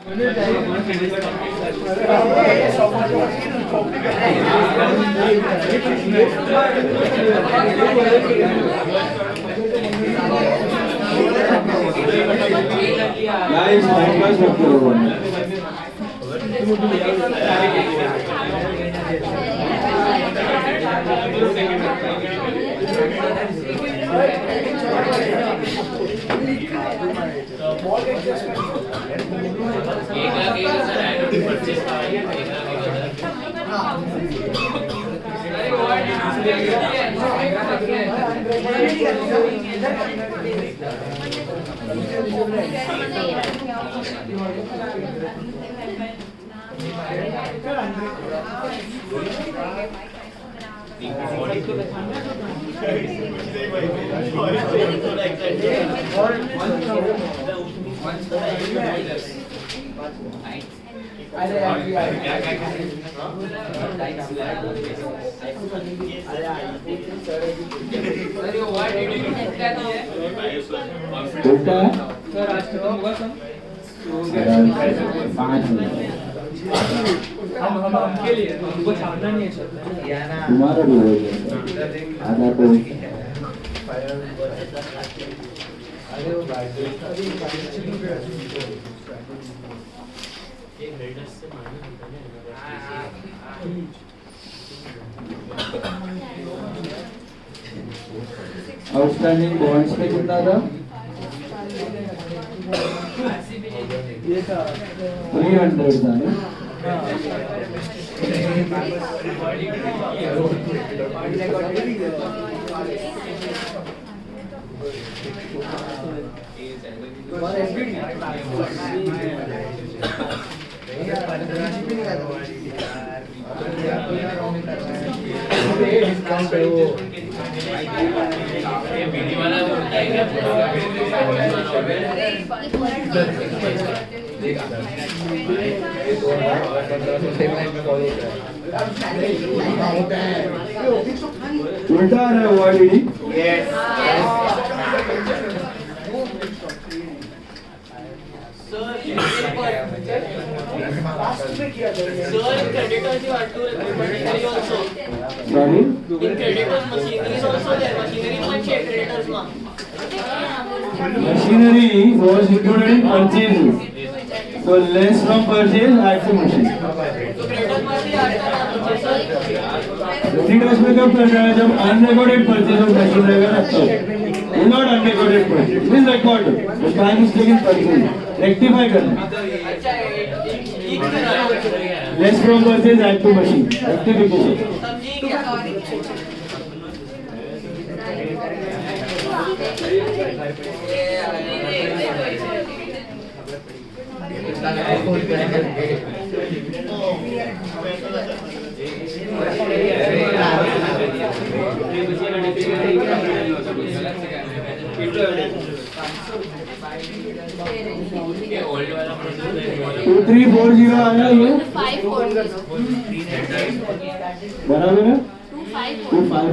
Guys, time pass मत करो। Sir आज खत्म होगा सर? 5 मिनट हमके लिए हमको छाड़ना नहीं है सर। तुम्हारा भी हो गया आधा तो आउटस्टैंडिंग बॉन्ड्स पे कितना था? 300 था ना? उल्टा आ रहा है already. Sorry? Machinery was included in purchases. So less from purchase, add to machine. Creditors में कब करना है जब unrecorded purchase of machine रहेगा ना तब. Not unrecorded purchase. It is recorded. The time is taken purchase. Rectify करना. Less from purchase, add to machine. Rectification. Two 3 4 0 आया ये 540 बराबर है 2 5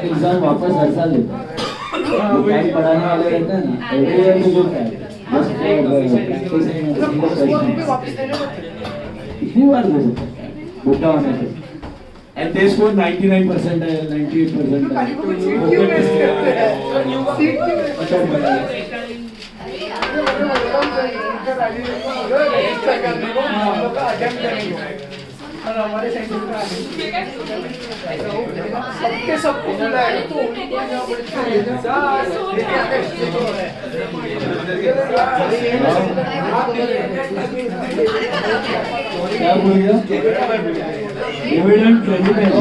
एग्जाम वापस हर साल लेते हैं पढ़ाने वाले रहते हैं ना एवरी ईयर में जो है कितनी बार दे सकते हैं बुढ़ा होने से? And they scored 99% है, 98% है। अच्छा बना। और हमारे साइड सबके सबको मिला है तो क्या बोल गया? Dividend president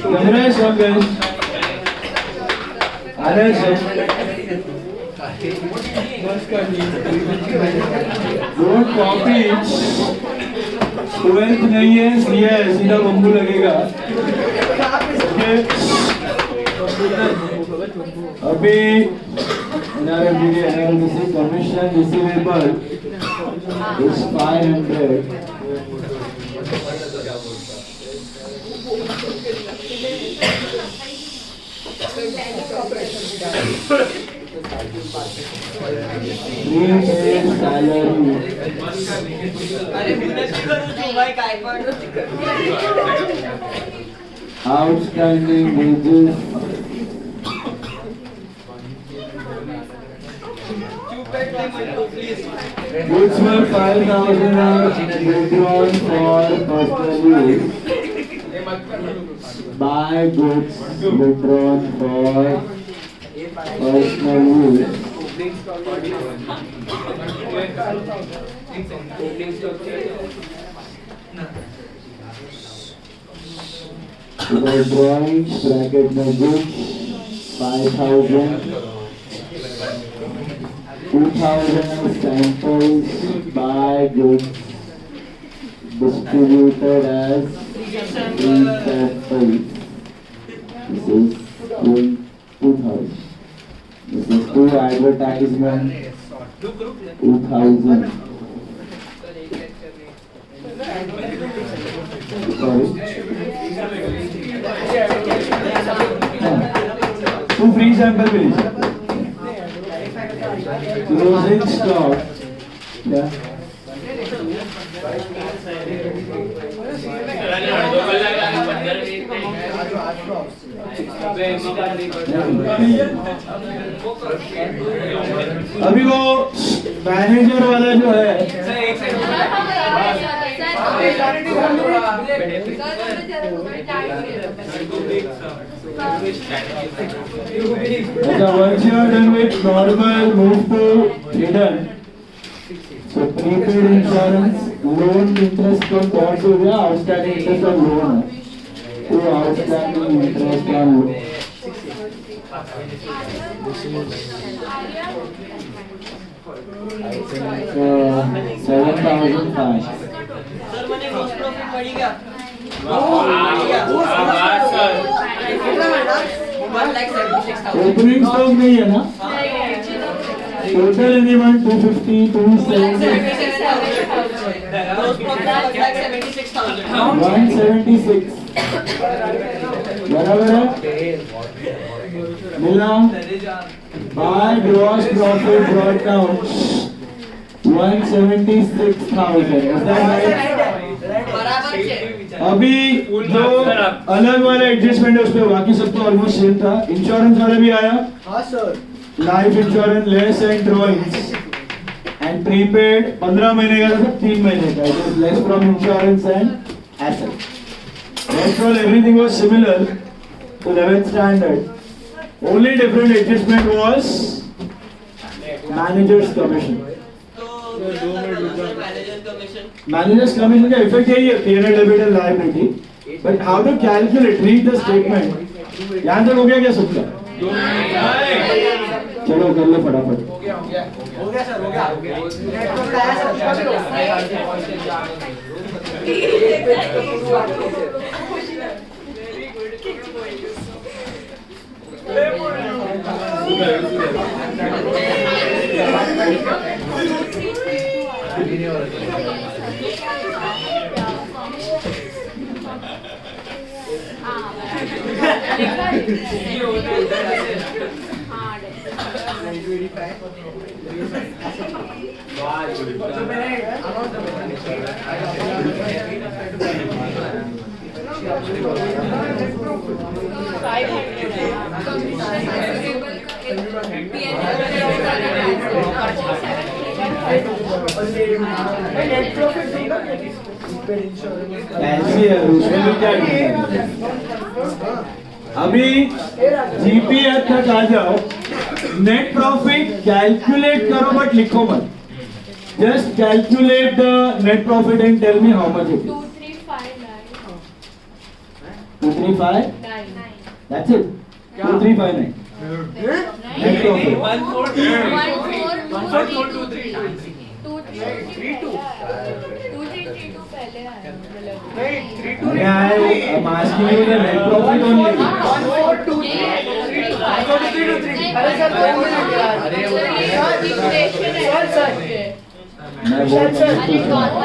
Congrats, guys. Don't copy it. 12th नहीं है, सीधा है, सीधा बम्बू लगेगा। Okay. अभी NRMDC commission receivable is 500. Outstanding wages. Goods were 5,000 are withdrawn for personal use. Buy goods withdrawn for personal use. Withdrawing bracket में goods 5,000. 2,000 samples by goods distributed as free samples. This is 2,000. This is two advertisement. 2,000. Sorry. Two free sample please. Closing stock. Yeah. अभी वो manager वाला जो है once you are done with normal, move to hidden. So prepaid insurance, loan interest को कौन से हो गया? Outstanding interest on loan है. तो outstanding interest on loan. So 7,500. Sir मैंने gross profit बढ़ी गया। Opening stock नहीं है ना? Total anyone 250, 270, 176. बराबर है? मिला? By gross profit brought down 176,000. Is that right? अभी जो अलग वाला एडजस्टमेंट है उस पे बाकी सब तो ऑलमोस्ट सेम था। इंश्योरेंस वाला भी आया। हाँ sir life insurance less and drawings and prepaid 15 महीने का था 3 महीने का। It is less from insurance and asset. That's all, everything was similar to 11th standard. Only different adjustment was manager's commission. तो मैनेजर कमीशन Manager's commission का effect यही है, P&L debit and liability. But how to calculate? Read the statement. यहाँ तक हो गया क्या सबका? चलो कर लो फटाफट. हो गया सर, हो गया। नेट प्रॉफिट आया सर, उसका भी होगा। नेट प्रॉफिट देगा ऐसी है, उसमें भी क्या करना है? अभी जीपीएफ तक आ जाओ. नेट प्रॉफिट कैलकुलेट करो बट लिखो मत. Just calculate the net profit and tell me how much it is. 2359. That's it. 2359. Net profit. 2332 पहले आया नहीं 32 मैं आया हूँ, I'm asking you the net profit only. 1423 अरे सर मैं बोल रहा हूँ.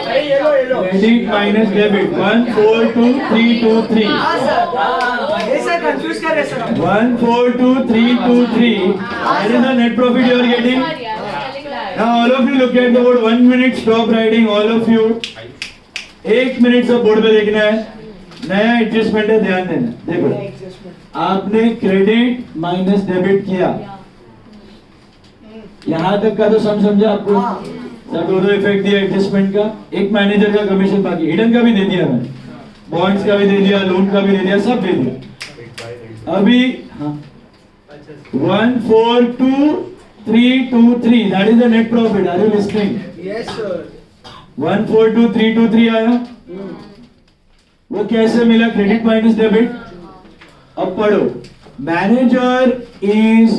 अरे ये लो Credit minus debit 142323. हाँ सर ये सर कंफ्यूज कर रहे sir 142323. That is the net profit you are getting. Now all of you look at the board. 1 minute stop writing. All of you. 1 minute सब बोर्ड पे देखना है. नया adjustment है, ध्यान देना. देखो आपने क्रेडिट माइनस डेबिट किया. यहाँ तक का तो समझा आपको. सब दो इफेक्ट दिया एडजस्टमेंट का. एक मैनेजर का कमीशन बाकी. हिडन का भी दे दिया मैंने. बॉन्ड्स का भी दे दिया, लोन का भी दे दिया, सब दे दिया. अभी 142323. That is the net profit. Are you listening? Yes sir 142323 आया. वो कैसे मिला? Credit minus debit. अब पढ़ो. Manager is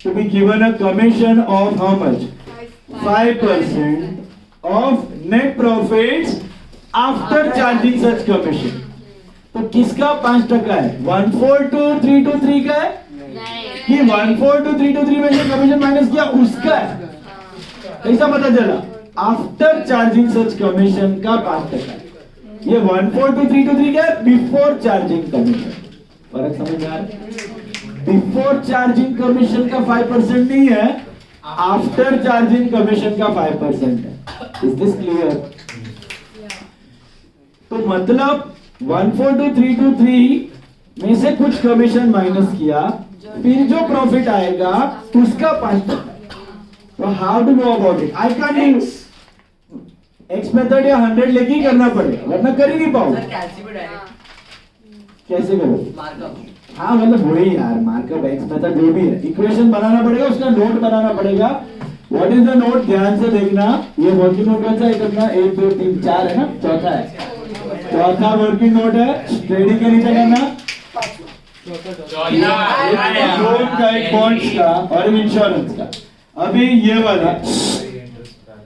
to be given a commission of how much? 5% of net profits after charging such commission. तो किसका 5% है? 142323 का है कि 142323 में से कमीशन माइनस किया उसका है? कैसा पता चला? आफ्टर चार्जिंग सच कमीशन का 5%. ये 142323 का है बिफोर चार्जिंग कमीशन. फर्क समझ में आ रहा है? बिफोर चार्जिंग कमीशन का 5% नहीं है, आफ्टर चार्जिंग कमीशन का 5% है. Is this clear? तो मतलब 142323 में से कुछ कमीशन माइनस किया, फिर जो प्रॉफिट आएगा उसका 5%. तो how to go about it? I can use X method या 100 लेके ही करना पड़ेगा, वरना कर ही नहीं पाओगे. कैसे करोगे? हाँ मतलब वही यार, मार्कअप एक्स मेथड जो भी है, इक्वेशन बनाना पड़ेगा, उसका नोट बनाना पड़ेगा. What is the note? ध्यान से देखना. ये वर्किंग नोट कौन सा है? करना 1 2 3 4 है ना, चौथा है. चौथा वर्किंग नोट है. ट्रेडिंग के नीचे करना लोन का, एक बॉन्ड्स का और एक इंश्योरेंस का. अभी ये वाला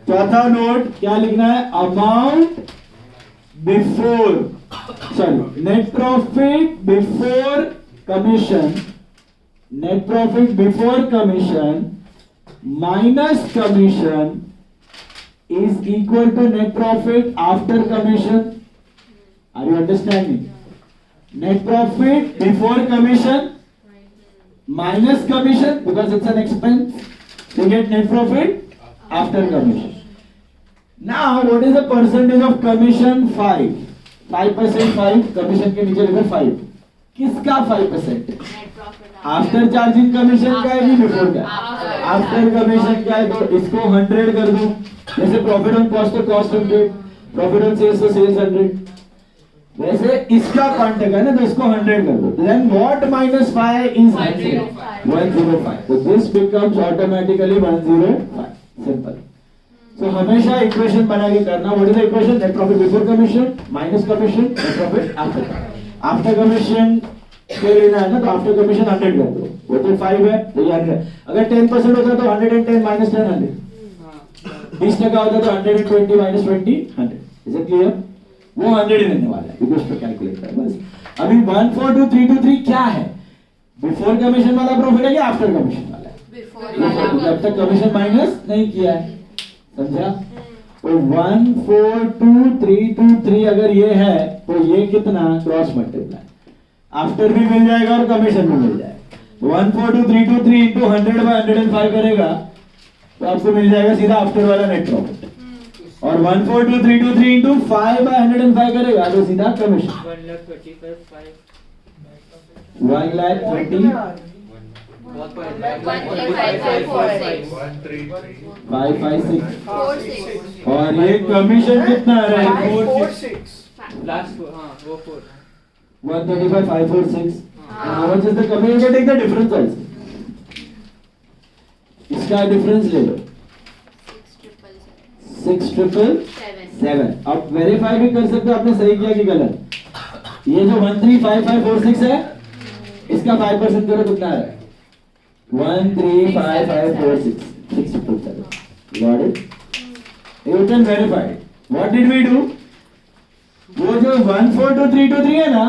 चौथा नोट क्या लिखना है? Amount before, sorry, net profit before commission. Net profit before commission minus commission is equal to net profit after commission. Are you understanding? Net profit before commission minus commission, because it's an expense, you get net profit after commission. Now what is the percentage of commission? 5%. 5 commission के नीचे लिखो 5. किसका 5%? After charging commission का है कि before का? After commission का है. तो इसको 100 कर दो. जैसे प्रॉफिट ऑन कॉस्ट तो कॉस्ट 100, प्रॉफिट ऑन सेल्स तो सेल्स 100. वैसे इसका कॉन्टेक्ट है ना, तो इसको 100 कर दो, देन व्हाट माइनस 5 इज 105, तो दिस बिकम्स ऑटोमेटिकली 105, सिंपल। सो हमेशा इक्वेशन बना के करना, what is the equation, net profit before commission minus commission, net profit after commission के लेना है ना, तो आफ्टर कमीशन 100 कर दो, वो तो 5 है तो ये 100, अगर 10% होता तो 110 माइनस 10 100, 20% होता तो 120 माइनस 20 100, इज इट क्लियर? वो 100 ही रहने वाला है क्योंकि उस पर कैलकुलेट कर बस। अभी 142323 क्या है, बिफोर कमीशन वाला प्रॉफिट है या आफ्टर कमीशन वाला है? बिफोर, जब तक कमीशन माइनस नहीं किया है, समझा? तो 142323 अगर ये है तो ये कितना क्रॉस मल्टीप्लाई, आफ्टर भी मिल जाएगा और कमीशन भी मिल जाएगा। 142323 इंटू 100/105 करेगा तो आपको मिल जाएगा सीधा आफ्टर वाला नेट प्रॉफिट, और 142323 इंटू 5/105 करेगा तो सीधा कमीशन 1,20,556 और ये कमीशन कितना आ रहा है? 446 लास्ट हाँ वो 4 135,546. How much is the commission? You can take the difference also. इसका डिफरेंस ले लो 6,777. अब वेरीफाई भी कर सकते हो आपने सही किया कि गलत। ये जो 135546 है इसका 5% करो कितना आ रहा है? 135546. 6,777. Got it? You can verify. What did we do? वो जो 142323 है ना,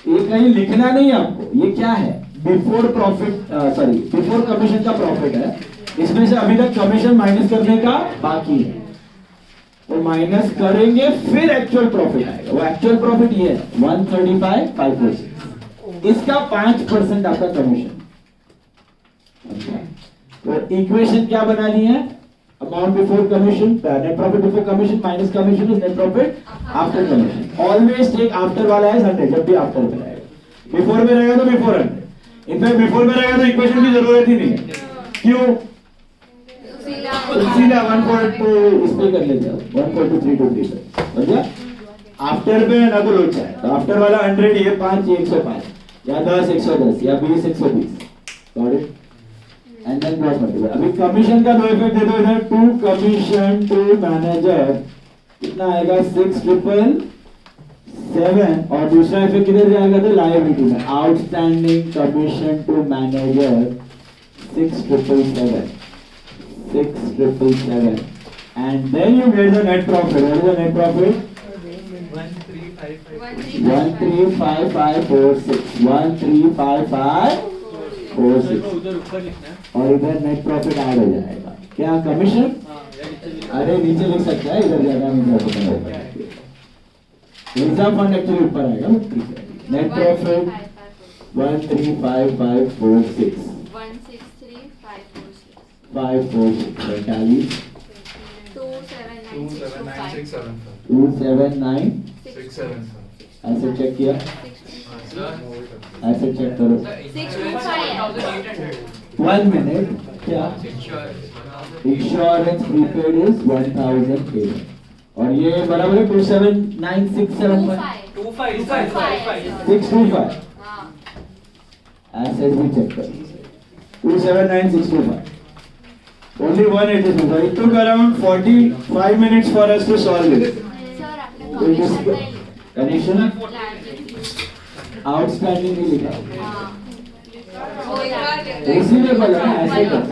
ये कहीं लिखना नहीं है आपको, ये क्या है? Before profit, sorry before commission का प्रॉफिट है, इसमें से अभी तक कमीशन माइनस करने का बाकी है, तो माइनस करेंगे फिर एक्चुअल प्रॉफिट आएगा। वो एक्चुअल प्रॉफिट ये है 135,546, इसका 5% आपका कमीशन। तो इक्वेशन क्या बनानी है? Amount before commission, net profit before commission minus commission is net profit after commission. Always take after वाला है 100, जब भी आफ्टर में रहेगा। बिफोर में रहेगा तो बिफोर 100, इनफैक्ट बिफोर में रहेगा तो इक्वेशन की जरूरत ही नहीं है। क्यों? इसीलिए 1.2 इस पे कर लेते हैं, 1.2323 पे, समझा? आफ्टर पे ना तो लोचा है, तो आफ्टर वाला 100, ये 5 ये 105 या 10 110 या 20 120, got it? And then cross multiply. अभी कमीशन का दो इफेक्ट दे दो इधर, टू कमीशन टू मैनेजर कितना आएगा? 6,777, और दूसरा इफेक्ट किधर जाएगा? तो लायबिलिटी में, outstanding commission to manager 6,777, and then you get the net profit. What is the net profit? 135546. 135546. उधर ऊपर लिखना है। और इधर नेट प्रॉफिट ऐड हो जाएगा। क्या कमीशन? हाँ या नीचे लिखना अरे नीचे लिख सकता है, इधर ज्यादा नहीं लिख सकता है। रिजर्व फंड एक्चुअली ऊपर आएगा, ठीक है। नेट प्रॉफिट 135546 546 45 279 ऐसे चेक किया, ऐसे चेक करो। 1 मिनट, क्या इंश्योरेंस प्रीपेड इज 1,000 और ये बराबर है 279,675 625। एसेट भी चेक करो 279,625. Only 186. So it took around 45 minutes for us to solve it. So this connection outstanding नहीं लिखा, इसीलिए बोला ना ऐसे कर।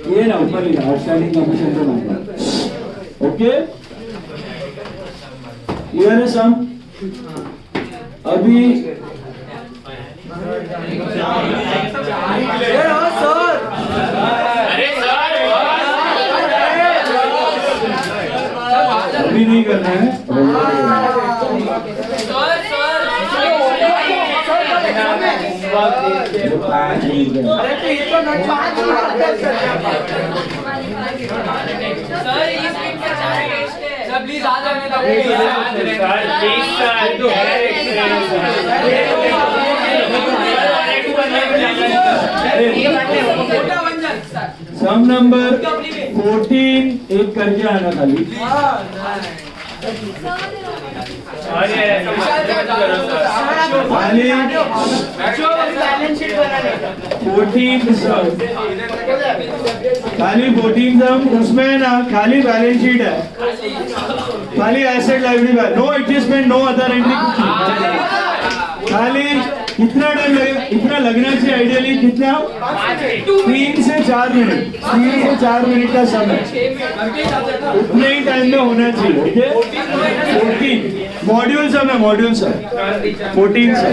ये ना ऊपर लिखा आउटस्टैंडिंग कमीशन तो मांगा। ओके, क्लियर है सम? अभी अभी नहीं करना है। प्लीज आ जाने सम नंबर 14 एक करके आना खाली। खाली 14 सम, खाली 14 सम, उसमें ना खाली बैलेंस शीट है, खाली asset liability, no adjustment, no other entry. खाली कितना टाइम लगेगा, इतना लगना चाहिए आइडियली, कितना 3 से 4 मिनट, 3 से 4 मिनट का समय उतने ही टाइम में होना चाहिए। ठीक है, 14 मॉड्यूल सम है, मॉड्यूल सम 14 सम।